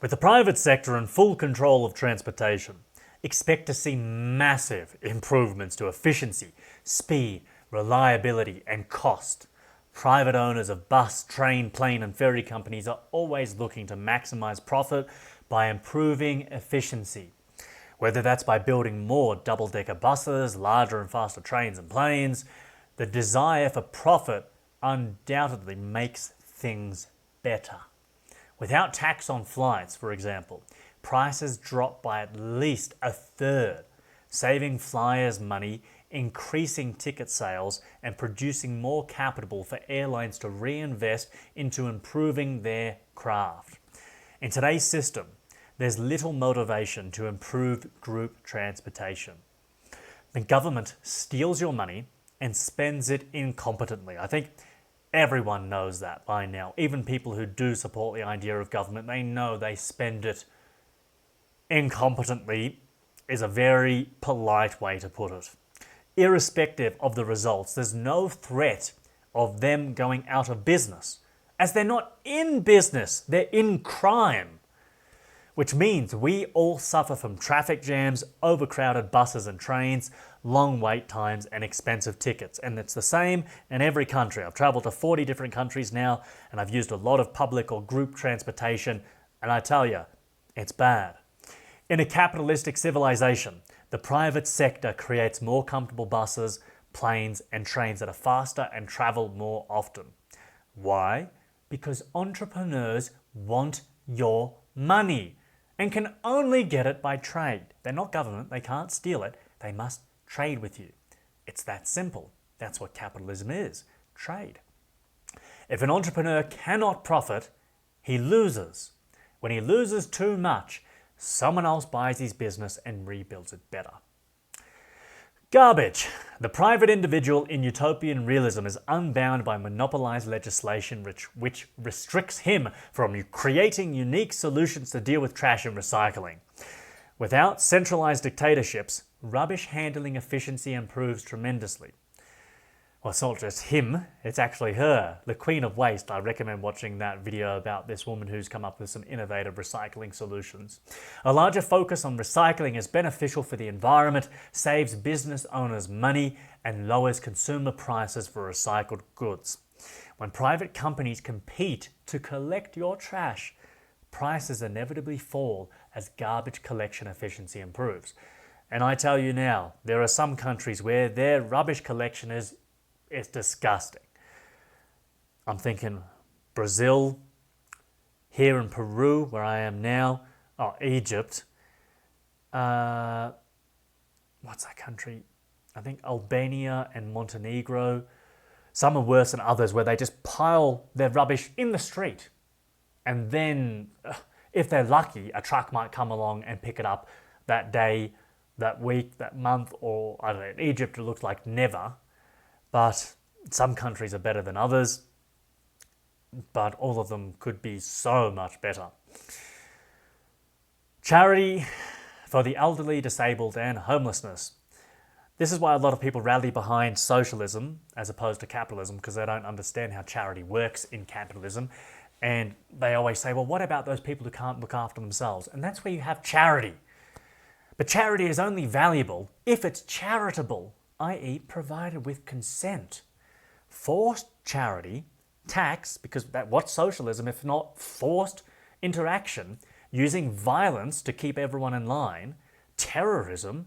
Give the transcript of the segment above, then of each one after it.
With the private sector in full control of transportation, expect to see massive improvements to efficiency, speed, reliability, and cost. Private owners of bus, train, plane, and ferry companies are always looking to maximize profit by improving efficiency. Whether that's by building more double-decker buses, larger and faster trains and planes, the desire for profit undoubtedly makes things better. Without tax on flights, for example, prices drop by at least a third, saving flyers money, increasing ticket sales, and producing more capital for airlines to reinvest into improving their craft. In today's system, there's little motivation to improve group transportation. The government steals your money and spends it incompetently. I think everyone knows that by now. Even people who do support the idea of government, they know they spend it incompetently, is a very polite way to put it. Irrespective of the results, there's no threat of them going out of business, as they're not in business, they're in crime. Which means we all suffer from traffic jams, overcrowded buses and trains, long wait times, and expensive tickets. And it's the same in every country. I've traveled to 40 different countries now, and I've used a lot of public or group transportation, and I tell you, it's bad. In a capitalistic civilization, the private sector creates more comfortable buses, planes, and trains that are faster and travel more often. Why? Because entrepreneurs want your money and can only get it by trade. They're not government, they can't steal it, they must trade with you. It's that simple. That's what capitalism is, trade. If an entrepreneur cannot profit, he loses. When he loses too much, someone else buys his business and rebuilds it better. Garbage. The private individual in utopian realism is unbound by monopolized legislation which restricts him from creating unique solutions to deal with trash and recycling. Without centralized dictatorships, rubbish handling efficiency improves tremendously. Well, it's not just him, it's actually her, the queen of waste. I recommend watching that video about this woman who's come up with some innovative recycling solutions. A larger focus on recycling is beneficial for the environment, saves business owners money, and lowers consumer prices for recycled goods. When private companies compete to collect your trash, prices inevitably fall as garbage collection efficiency improves. And I tell you now, there are some countries where their rubbish collection is disgusting. I'm thinking Brazil, here in Peru, where I am now, Egypt. What's that country? I think Albania and Montenegro. Some are worse than others, where they just pile their rubbish in the street. And then, if they're lucky, a truck might come along and pick it up that day, that week, that month, or I don't know, in Egypt it looks like never. But some countries are better than others, but all of them could be so much better. Charity for the elderly, disabled, and homelessness. This is why a lot of people rally behind socialism as opposed to capitalism, because they don't understand how charity works in capitalism. And they always say, well, what about those people who can't look after themselves? And that's where you have charity. But charity is only valuable if it's charitable, i.e. provided with consent. Forced charity, tax, because what's socialism if not forced interaction, using violence to keep everyone in line, terrorism,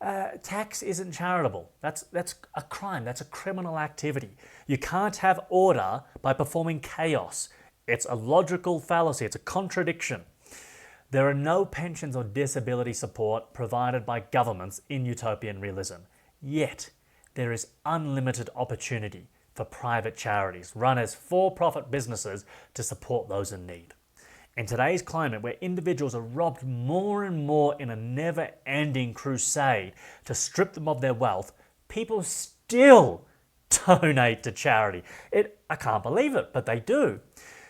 tax isn't charitable. That's a crime, that's a criminal activity. You can't have order by performing chaos. It's a logical fallacy, it's a contradiction. There are no pensions or disability support provided by governments in utopian realism. Yet, there is unlimited opportunity for private charities run as for-profit businesses to support those in need. In today's climate, where individuals are robbed more and more in a never-ending crusade to strip them of their wealth, people still donate to charity. I can't believe it, but they do.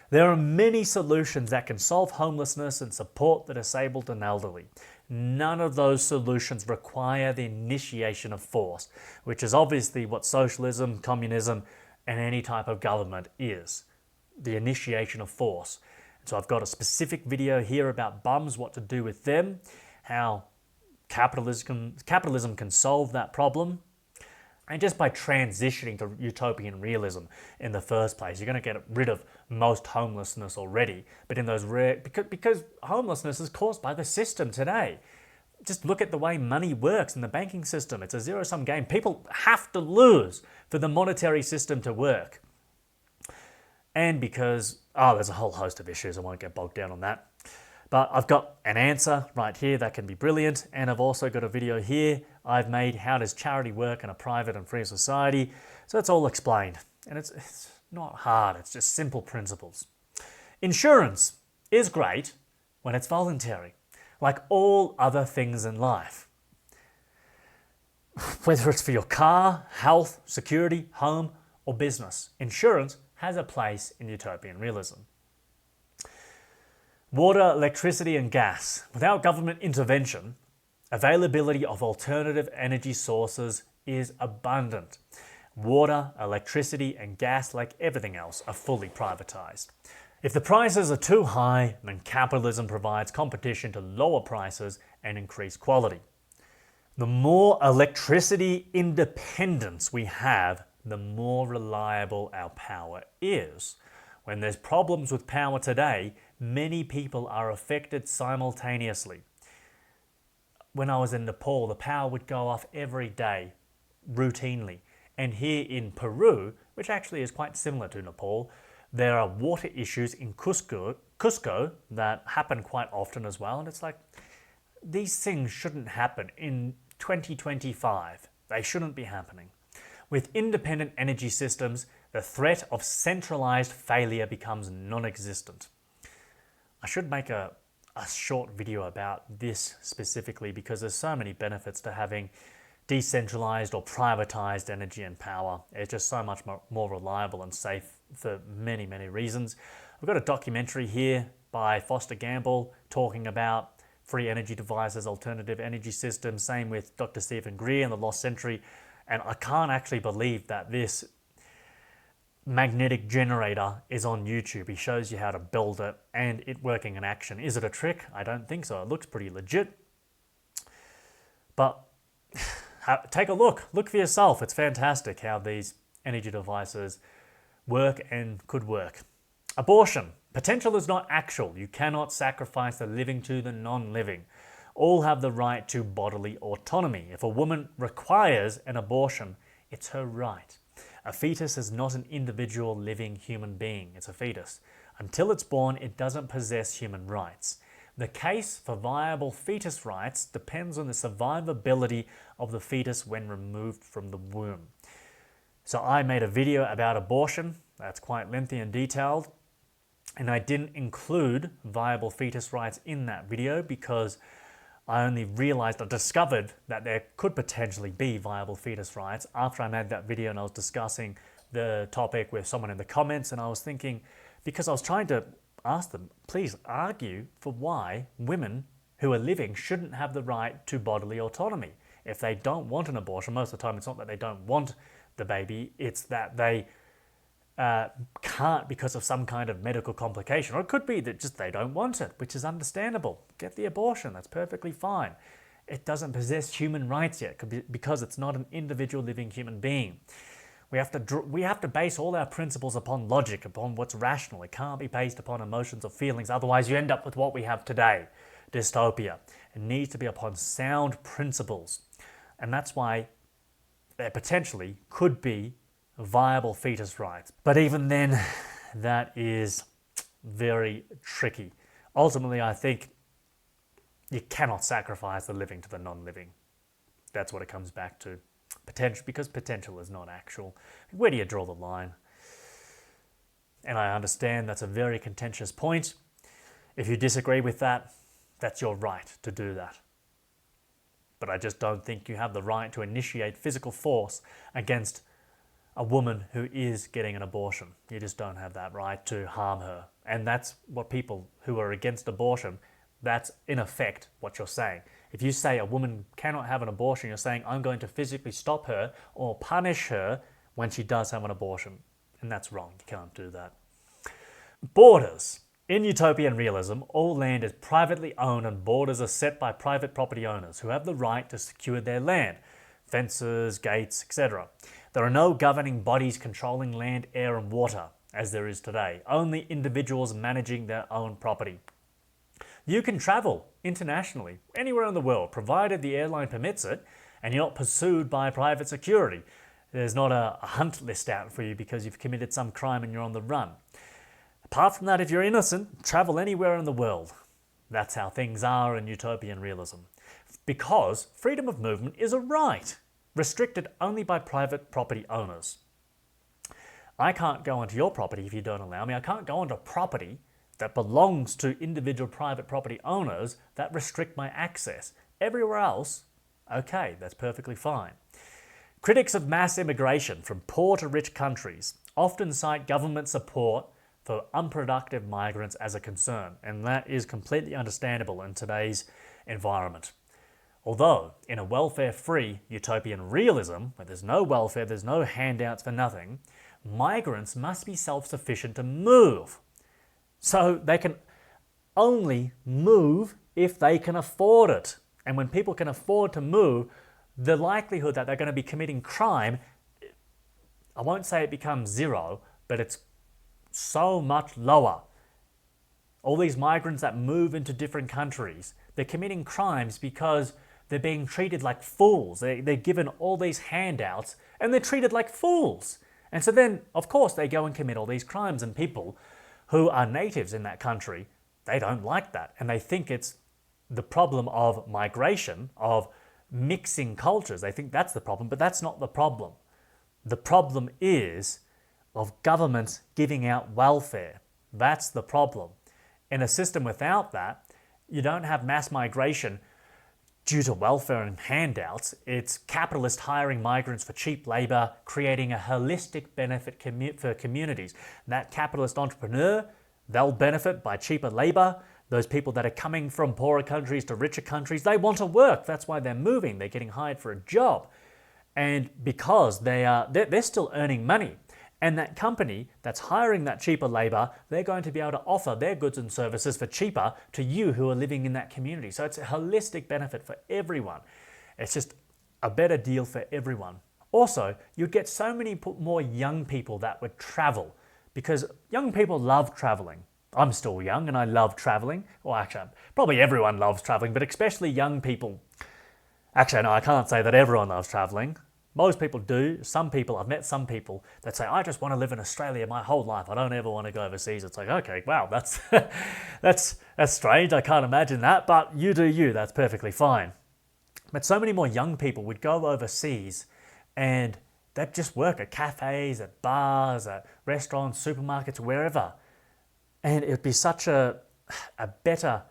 There are many solutions that can solve homelessness and support the disabled and elderly. None of those solutions require the initiation of force, which is obviously what socialism, communism, and any type of government is. The initiation of force. So I've got a specific video here about bums, what to do with them, how capitalism can solve that problem. And just by transitioning to utopian realism in the first place, you're going to get rid of most homelessness already. But in those rare, because homelessness is caused by the system today. Just look at the way money works in the banking system. It's a zero-sum game. People have to lose for the monetary system to work. And because, there's a whole host of issues. I won't get bogged down on that. But I've got an answer right here that can be brilliant. And I've also got a video here I've made, how does charity work in a private and free society? So it's all explained. And it's not hard. It's just simple principles. Insurance is great when it's voluntary, like all other things in life. Whether it's for your car, health, security, home, or business, insurance has a place in utopian realism. Water, electricity and gas. Without government intervention, availability of alternative energy sources is abundant. Water, electricity and gas, like everything else, are fully privatized. If the prices are too high, then capitalism provides competition to lower prices and increase quality. The more electricity independence we have, the more reliable our power is. When there's problems with power today, many people are affected simultaneously. When I was in Nepal, the power would go off every day, routinely. And here in Peru, which actually is quite similar to Nepal, there are water issues in Cusco that happen quite often as well. And it's like, these things shouldn't happen in 2025. They shouldn't be happening. With independent energy systems, the threat of centralized failure becomes non-existent. I should make a short video about this specifically because there's so many benefits to having decentralized or privatized energy and power. It's just so much more reliable and safe for many, many reasons. We've got a documentary here by Foster Gamble talking about free energy devices, alternative energy systems, same with Dr. Stephen Greer and the Lost Century. And I can't actually believe that this magnetic generator is on YouTube. He shows you how to build it and it working in action. Is it a trick? I don't think so. It looks pretty legit. But take a look. Look for yourself. It's fantastic how these energy devices work and could work. Abortion. Potential is not actual. You cannot sacrifice the living to the non-living. All have the right to bodily autonomy. If a woman requires an abortion, it's her right. A fetus is not an individual living human being. It's a fetus. Until it's born, it doesn't possess human rights. The case for viable fetus rights depends on the survivability of the fetus when removed from the womb. So I made a video about abortion. That's quite lengthy and detailed. And I didn't include viable fetus rights in that video because I only realized or discovered that there could potentially be viable fetus rights after I made that video and I was discussing the topic with someone in the comments, and I was thinking, because I was trying to ask them, please argue for why women who are living shouldn't have the right to bodily autonomy. If they don't want an abortion, most of the time it's not that they don't want the baby, it's that they can't because of some kind of medical complication. Or it could be that just they don't want it, which is understandable. Get the abortion, that's perfectly fine. It doesn't possess human rights yet because it's not an individual living human being. We have to base all our principles upon logic, upon what's rational. It can't be based upon emotions or feelings, otherwise you end up with what we have today, dystopia. It needs to be upon sound principles. And that's why there potentially could be viable fetus rights. But even then, that is very tricky. Ultimately, I think you cannot sacrifice the living to the non-living. That's what it comes back to. Potential, because potential is not actual. Where do you draw the line? And I understand that's a very contentious point. If you disagree with that, that's your right to do that. But I just don't think you have the right to initiate physical force against a woman who is getting an abortion. You just don't have that right to harm her. And that's what people who are against abortion, that's in effect what you're saying. If you say a woman cannot have an abortion, you're saying I'm going to physically stop her or punish her when she does have an abortion. And that's wrong. You can't do that. Borders. In utopian realism, all land is privately owned and borders are set by private property owners who have the right to secure their land, fences, gates, etc. There are no governing bodies controlling land, air and water, as there is today, only individuals managing their own property. You can travel internationally, anywhere in the world, provided the airline permits it and you're not pursued by private security. There's not a hunt list out for you because you've committed some crime and you're on the run. Apart from that, if you're innocent, travel anywhere in the world. That's how things are in utopian realism. Because freedom of movement is a right, restricted only by private property owners. I can't go onto your property if you don't allow me. I can't go onto property that belongs to individual private property owners that restrict my access. Everywhere else, okay, that's perfectly fine. Critics of mass immigration from poor to rich countries often cite government support for unproductive migrants as a concern, and that is completely understandable in today's environment. Although, in a welfare-free utopian realism, where there's no welfare, there's no handouts for nothing, migrants must be self-sufficient to move. So they can only move if they can afford it. And when people can afford to move, the likelihood that they're going to be committing crime, I won't say it becomes zero, but it's so much lower. All these migrants that move into different countries, they're committing crimes because they're being treated like fools. They're given all these handouts and they're treated like fools. And so then, of course, they go and commit all these crimes, and people who are natives in that country, they don't like that. And they think it's the problem of migration, of mixing cultures. They think that's the problem, but that's not the problem. The problem is of governments giving out welfare. That's the problem. In a system without that, you don't have mass migration due to welfare and handouts. It's capitalist hiring migrants for cheap labour, creating a holistic benefit for communities. That capitalist entrepreneur, they'll benefit by cheaper labour. Those people that are coming from poorer countries to richer countries, they want to work. That's why they're moving. They're getting hired for a job. And because they're still earning money. And that company that's hiring that cheaper labour, they're going to be able to offer their goods and services for cheaper to you who are living in that community. So it's a holistic benefit for everyone. It's just a better deal for everyone. Also, you'd get so many more young people that would travel, because young people love travelling. I'm still young and I love travelling. Well, actually, probably everyone loves travelling, but especially young people. Actually, no, I can't say that everyone loves travelling. Most people do. Some people, I've met some people that say, I just want to live in Australia my whole life. I don't ever want to go overseas. It's like, okay, wow, that's that's strange. I can't imagine that, but you do you. That's perfectly fine. But so many more young people would go overseas and they'd just work at cafes, at bars, at restaurants, supermarkets, wherever. And it would be such a better,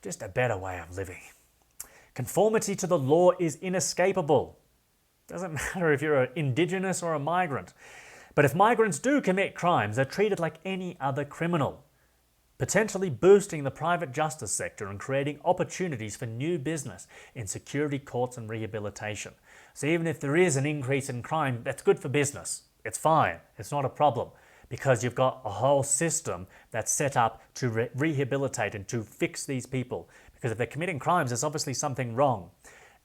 just a better way of living. Conformity to the law is inescapable. Doesn't matter if you're an indigenous or a migrant. But if migrants do commit crimes, they're treated like any other criminal, potentially boosting the private justice sector and creating opportunities for new business in security courts and rehabilitation. So even if there is an increase in crime, that's good for business. It's fine. It's not a problem, because you've got a whole system that's set up to rehabilitate and to fix these people. Because if they're committing crimes, there's obviously something wrong.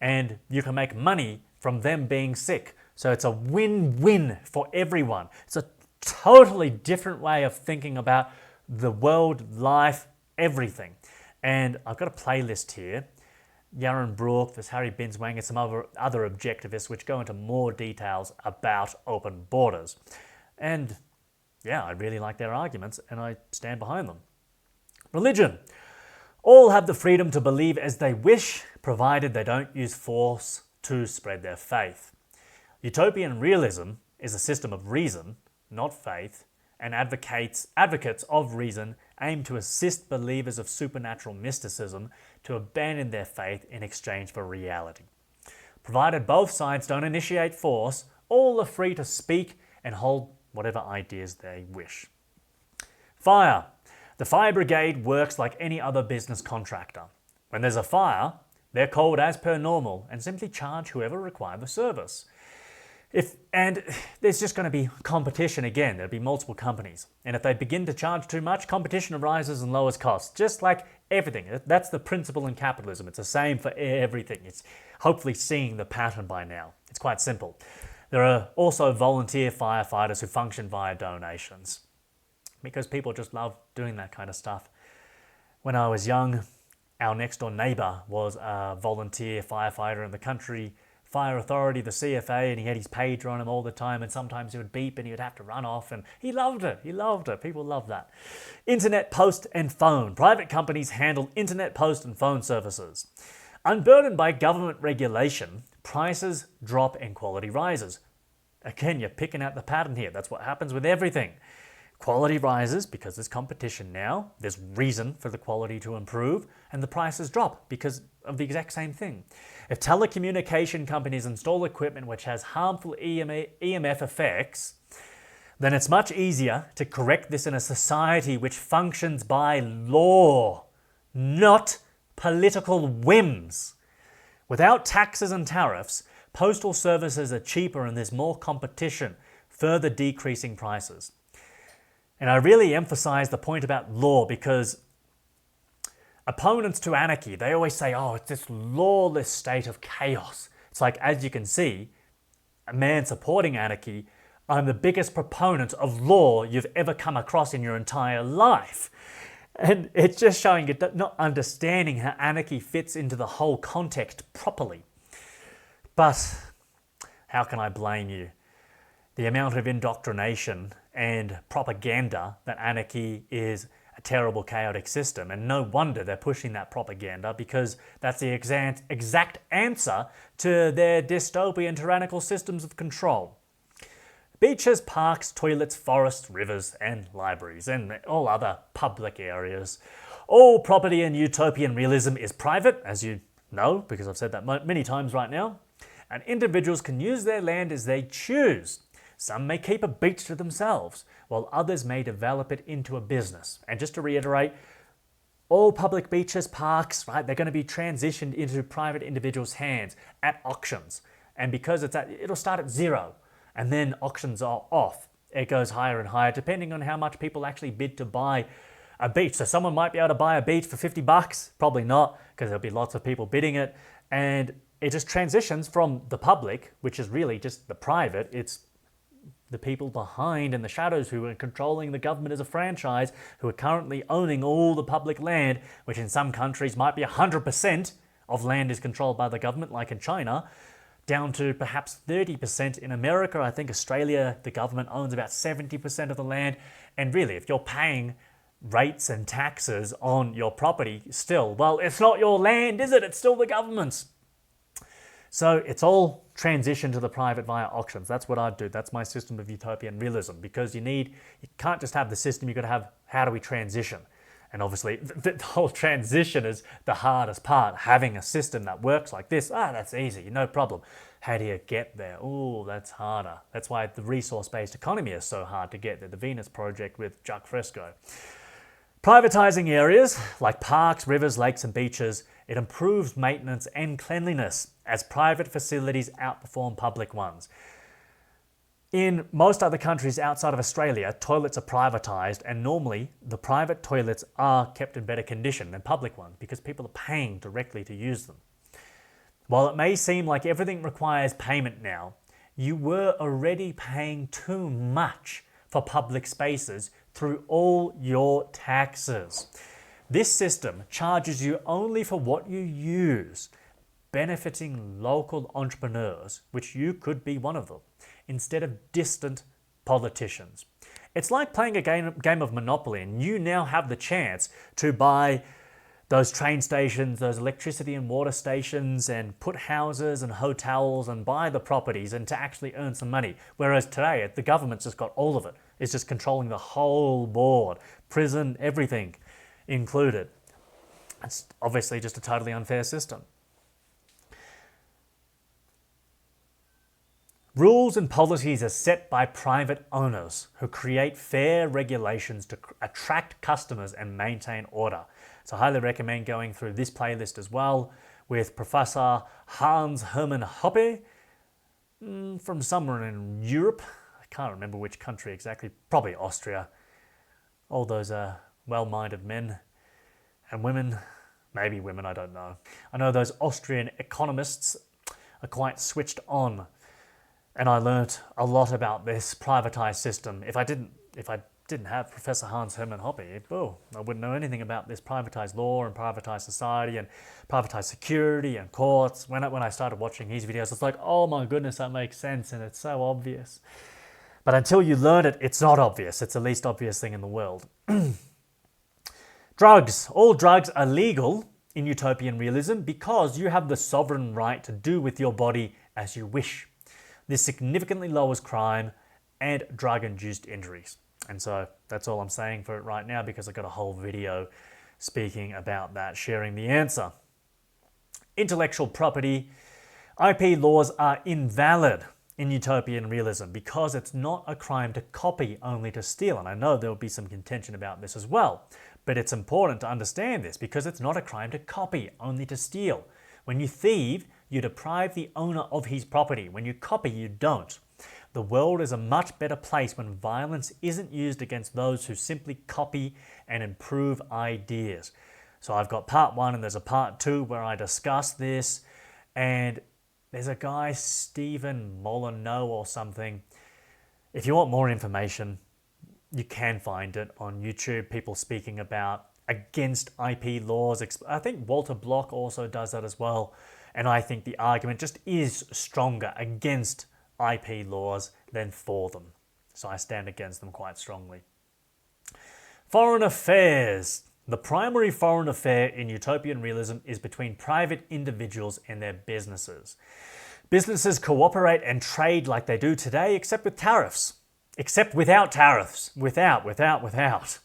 And you can make money from them being sick. So it's a win-win for everyone. It's a totally different way of thinking about the world, life, everything. And I've got a playlist here. Yaron Brook, there's Harry Binswang, and some other objectivists which go into more details about open borders. And yeah, I really like their arguments and I stand behind them. Religion. All have the freedom to believe as they wish, provided they don't use force to spread their faith. Utopian realism is a system of reason, not faith, and advocates of reason aim to assist believers of supernatural mysticism to abandon their faith in exchange for reality. Provided both sides don't initiate force, all are free to speak and hold whatever ideas they wish. Fire. The fire brigade works like any other business contractor. When there's a fire, they're called as per normal and simply charge whoever requires the service. And there's just going to be competition again. There'll be multiple companies. And if they begin to charge too much, competition arises and lowers costs, just like everything. That's the principle in capitalism. It's the same for everything. It's hopefully seeing the pattern by now. It's quite simple. There are also volunteer firefighters who function via donations because people just love doing that kind of stuff. When I was young, our next door neighbour was a volunteer firefighter in the country fire authority, the CFA, and he had his pager on him all the time, and sometimes he would beep and he would have to run off, and he loved it. He loved it. People love that. Internet, post and phone. Private companies handle internet, post and phone services. Unburdened by government regulation, prices drop and quality rises. Again, you're picking out the pattern here. That's what happens with everything. Quality rises because there's competition now. There's reason for the quality to improve, and the prices drop because of the exact same thing. If telecommunication companies install equipment which has harmful EMF effects, then it's much easier to correct this in a society which functions by law, not political whims. Without taxes and tariffs, postal services are cheaper and there's more competition, further decreasing prices. And I really emphasize the point about law because opponents to anarchy, they always say, oh, it's this lawless state of chaos. It's like, as you can see, a man supporting anarchy, I'm the biggest proponent of law you've ever come across in your entire life. And it's just showing you not understanding how anarchy fits into the whole context properly. But how can I blame you? The amount of indoctrination and propaganda that anarchy is a terrible chaotic system, and no wonder they're pushing that propaganda because that's the exact answer to their dystopian tyrannical systems of control. Beaches, parks, toilets, forests, rivers and libraries and all other public areas. All property in utopian realism is private, as you know, because I've said that many times right now, and individuals can use their land as they choose. Some may keep a beach to themselves, while others may develop it into a business. And just to reiterate, all public beaches, parks, right, they're going to be transitioned into private individuals' hands at auctions. And because it'll start at zero, and then auctions are off. It goes higher and higher, depending on how much people actually bid to buy a beach. So someone might be able to buy a beach for $50, probably not, because there'll be lots of people bidding it. And it just transitions from the public, which is really just the private, it's the people behind in the shadows who are controlling the government as a franchise, who are currently owning all the public land, which in some countries might be 100% of land is controlled by the government, like in China, down to perhaps 30% in America. I think Australia, the government owns about 70% of the land. And really, if you're paying rates and taxes on your property still, well, it's not your land, is it? It's still the government's. So it's all transition to the private via auctions. That's what I'd do. That's my system of utopian realism, because you can't just have the system, you've got to have how do we transition. And obviously the whole transition is the hardest part. Having a system that works like this, that's easy, no problem. How do you get there? Oh, that's harder. That's why the resource-based economy is so hard to get there. The Venus Project with Jacques Fresco. Privatizing areas like parks, rivers, lakes and beaches, it improves maintenance and cleanliness as private facilities outperform public ones. In most other countries outside of Australia, toilets are privatised, and normally the private toilets are kept in better condition than public ones because people are paying directly to use them. While it may seem like everything requires payment now, you were already paying too much for public spaces through all your taxes. This system charges you only for what you use, benefiting local entrepreneurs, which you could be one of them, instead of distant politicians. It's like playing a game of Monopoly, and you now have the chance to buy those train stations, those electricity and water stations, and put houses and hotels and buy the properties and to actually earn some money. Whereas today, the government's just got all of it. It's just controlling the whole board, prison, everything included. It's obviously just a totally unfair system. Rules and policies are set by private owners who create fair regulations to attract customers and maintain order. So I highly recommend going through this playlist as well with Professor Hans Hermann Hoppe, from somewhere in Europe. I can't remember which country exactly, probably Austria. All those well-minded men and women, maybe women, I don't know. I know those Austrian economists are quite switched on, and I learnt a lot about this privatized system. If I didn't have Professor Hans Hermann Hoppe, I wouldn't know anything about this privatized law and privatized society and privatized security and courts. When I started watching his videos, it's like, oh my goodness, that makes sense and it's so obvious. But until you learn it, it's not obvious. It's the least obvious thing in the world. Drugs. All drugs are legal in utopian realism because you have the sovereign right to do with your body as you wish. This significantly lowers crime and drug-induced injuries. And so that's all I'm saying for it right now, because I've got a whole video speaking about that, sharing the answer. Intellectual property. IP laws are invalid in utopian realism because it's not a crime to copy, only to steal. And I know there will be some contention about this as well, but it's important to understand this because it's not a crime to copy, only to steal. When you thieve, you deprive the owner of his property. When you copy, you don't. The world is a much better place when violence isn't used against those who simply copy and improve ideas. So I've got part 1 and there's a part 2 where I discuss this, and there's a guy, Stephen Molyneux or something. If you want more information, you can find it on YouTube, people speaking about against IP laws. I think Walter Block also does that as well. And I think the argument just is stronger against IP laws than for them. So I stand against them quite strongly. Foreign affairs. The primary foreign affair in utopian realism is between private individuals and their businesses. Businesses cooperate and trade like they do today, except with tariffs. Except without tariffs. Without.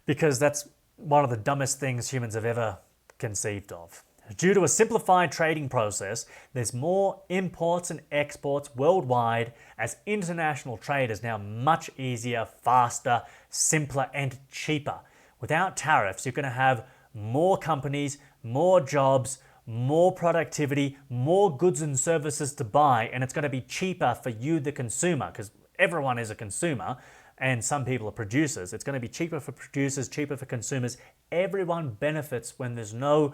Because that's one of the dumbest things humans have ever conceived of. Due to a simplified trading process, there's more imports and exports worldwide, as international trade is now much easier, faster, simpler, and cheaper. Without tariffs, you're going to have more companies, more jobs, more productivity, more goods and services to buy, and it's going to be cheaper for you, the consumer, because everyone is a consumer and some people are producers. It's going to be cheaper for producers, cheaper for consumers. Everyone benefits when there's no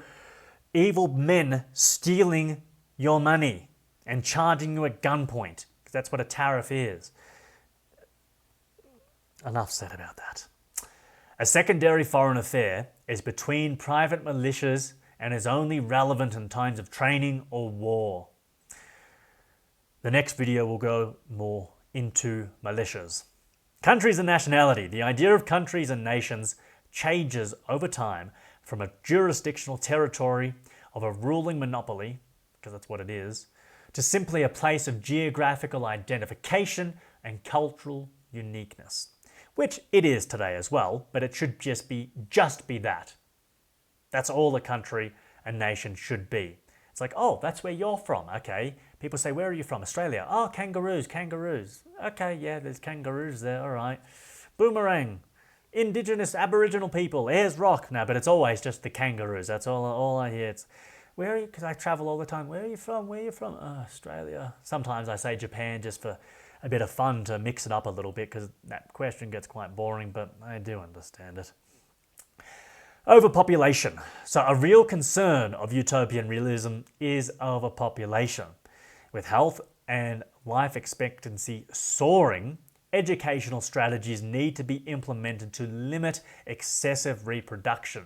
evil men stealing your money and charging you at gunpoint, because that's what a tariff is. Enough said about that. A secondary foreign affair is between private militias and is only relevant in times of training or war. The next video will go more into militias. Countries and nationality. The idea of countries and nations changes over time from a jurisdictional territory of a ruling monopoly, because that's what it is, to simply a place of geographical identification and cultural uniqueness, which it is today as well, but it should just be that. That's all a country and nation should be. It's like, oh, that's where you're from. Okay. People say, where are you from? Australia. Oh, kangaroos. Okay, yeah, there's kangaroos there. All right. Boomerang. Indigenous Aboriginal people. Ayers Rock. No, but it's always just the kangaroos. That's all I hear. It's, where are you? Because I travel all the time. Where are you from? Oh, Australia. Sometimes I say Japan just for a bit of fun to mix it up a little bit, because that question gets quite boring, but I do understand it. Overpopulation. So a real concern of utopian realism is overpopulation. With health and life expectancy soaring, educational strategies need to be implemented to limit excessive reproduction,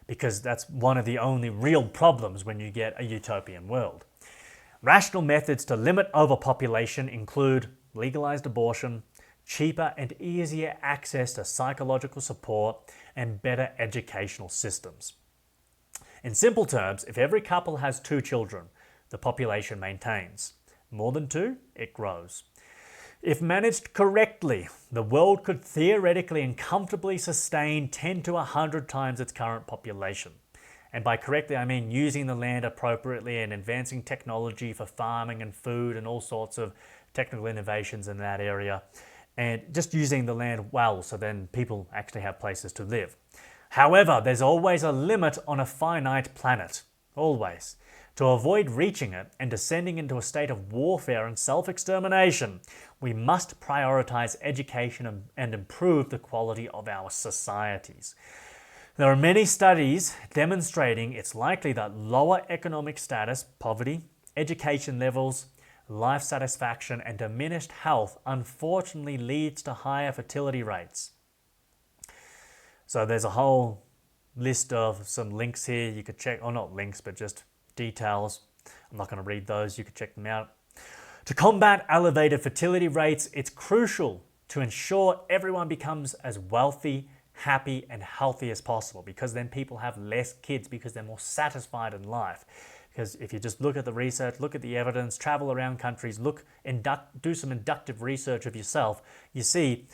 because that's one of the only real problems when you get a utopian world. Rational methods to limit overpopulation include legalized abortion, cheaper and easier access to psychological support, and better educational systems. In simple terms, if every couple has 2 children, the population maintains. More than 2, it grows. If managed correctly, the world could theoretically and comfortably sustain 10 to 100 times its current population. And by correctly, I mean using the land appropriately and advancing technology for farming and food and all sorts of technical innovations in that area. And just using the land well, so then people actually have places to live. However, there's always a limit on a finite planet. Always. To avoid reaching it and descending into a state of warfare and self-extermination, we must prioritize education and improve the quality of our societies. There are many studies demonstrating it's likely that lower economic status, poverty, education levels, life satisfaction, and diminished health unfortunately leads to higher fertility rates. So there's a whole list of some links here you could check, or not links, but just details. I'm not going to read those, you can check them out. To combat elevated fertility rates, it's crucial to ensure everyone becomes as wealthy, happy, and healthy as possible, because then people have less kids because they're more satisfied in life. Because if you just look at the research, look at the evidence, travel around countries, do some inductive research of yourself, you see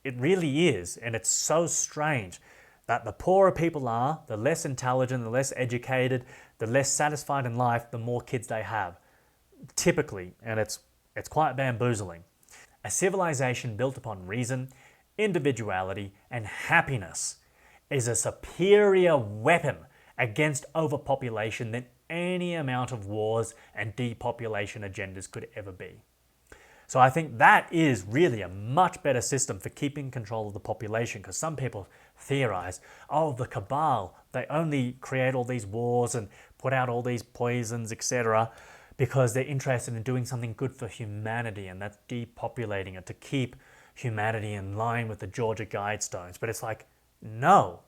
it really is, and it's so strange that the poorer people are, the less intelligent, the less educated, the less satisfied in life, the more kids they have, typically, and it's quite bamboozling. A civilization built upon reason, individuality, and happiness is a superior weapon against overpopulation than any amount of wars and depopulation agendas could ever be. So I think that is really a much better system for keeping control of the population, because some people theorize, oh, the cabal, they only create all these wars and put out all these poisons, etc., because they're interested in doing something good for humanity, and that's depopulating it to keep humanity in line with the Georgia Guidestones. But it's like, no,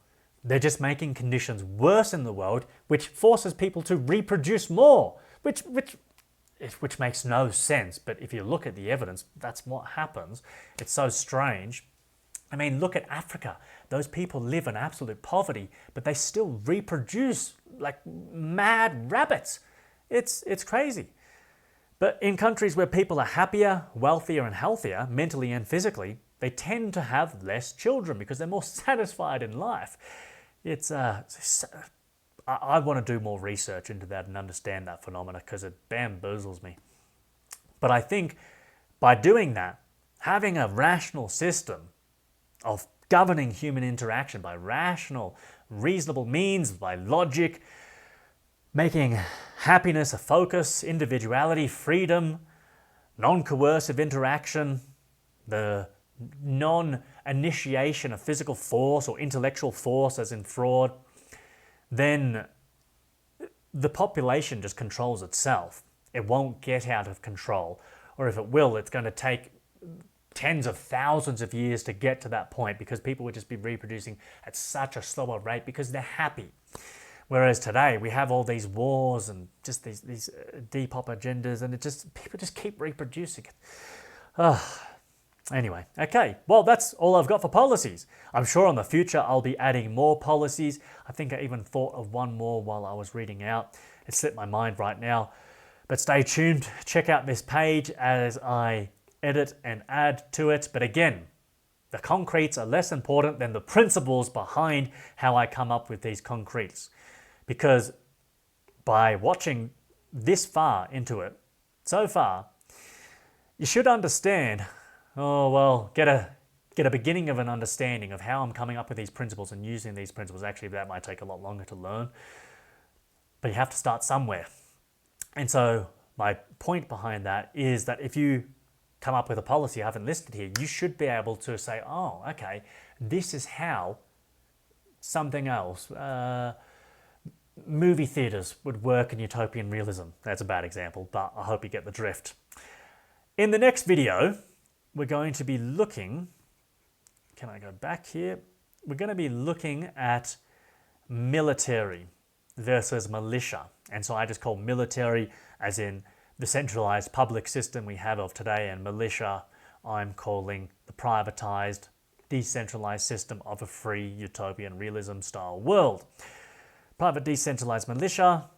they're just making conditions worse in the world, which forces people to reproduce more, which makes no sense. But if you look at the evidence, that's what happens. It's so strange. I mean, look at Africa. Those people live in absolute poverty, but they still reproduce like mad rabbits. It's crazy. But in countries where people are happier, wealthier, and healthier, mentally and physically, they tend to have less children because they're more satisfied in life. I want to do more research into that and understand that phenomena, because it bamboozles me. But I think by doing that, having a rational system of governing human interaction by rational, reasonable means, by logic, making happiness a focus, individuality, freedom, non-coercive interaction, the non-initiation of physical force or intellectual force as in fraud, then the population just controls itself. It won't get out of control. Or if it will, it's going to take tens of thousands of years to get to that point, because people would just be reproducing at such a slower rate because they're happy. Whereas today we have all these wars and just these depop agendas, and people just keep reproducing it. Anyway, okay, well, that's all I've got for policies. I'm sure in the future I'll be adding more policies. I think I even thought of one more while I was reading out. It slipped my mind right now. But stay tuned, check out this page as I edit and add to it. But again, the concretes are less important than the principles behind how I come up with these concretes. Because by watching this far into it, so far, you should understand, get a beginning of an understanding of how I'm coming up with these principles and using these principles. Actually, that might take a lot longer to learn, but you have to start somewhere. And so my point behind that is that if you come up with a policy I haven't listed here, you should be able to say, oh, okay, this is how something else, movie theaters would work in utopian realism. That's a bad example, but I hope you get the drift. In the next video, we're going to be looking, can I go back here? We're going to be looking at military versus militia. And so I just call military as in the centralized public system we have of today, and militia I'm calling the privatized, decentralized system of a free utopian realism style world. Private decentralized militia,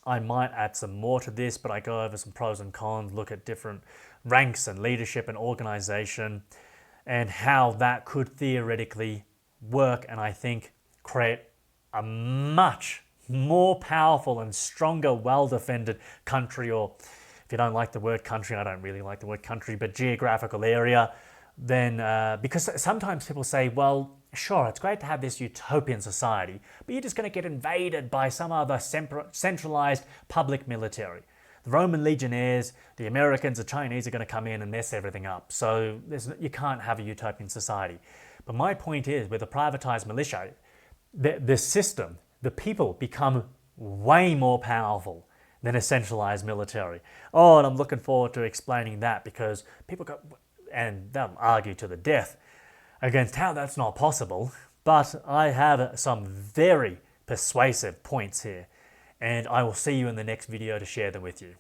I might add some more to this, but I go over some pros and cons, look at different ranks and leadership and organization and how that could theoretically work, and I think create a much more powerful and stronger, well-defended country, or if you don't like the word country, I don't really like the word country, but geographical area then because sometimes people say, well, sure, it's great to have this utopian society, but you're just going to get invaded by some other centralized public military. The Roman legionnaires, the Americans, the Chinese are going to come in and mess everything up. So you can't have a utopian society. But my point is, with a privatized militia, the system, the people become way more powerful than a centralized military. Oh, and I'm looking forward to explaining that, because people go, and they'll argue to the death against how that's not possible. But I have some very persuasive points here, and I will see you in the next video to share them with you.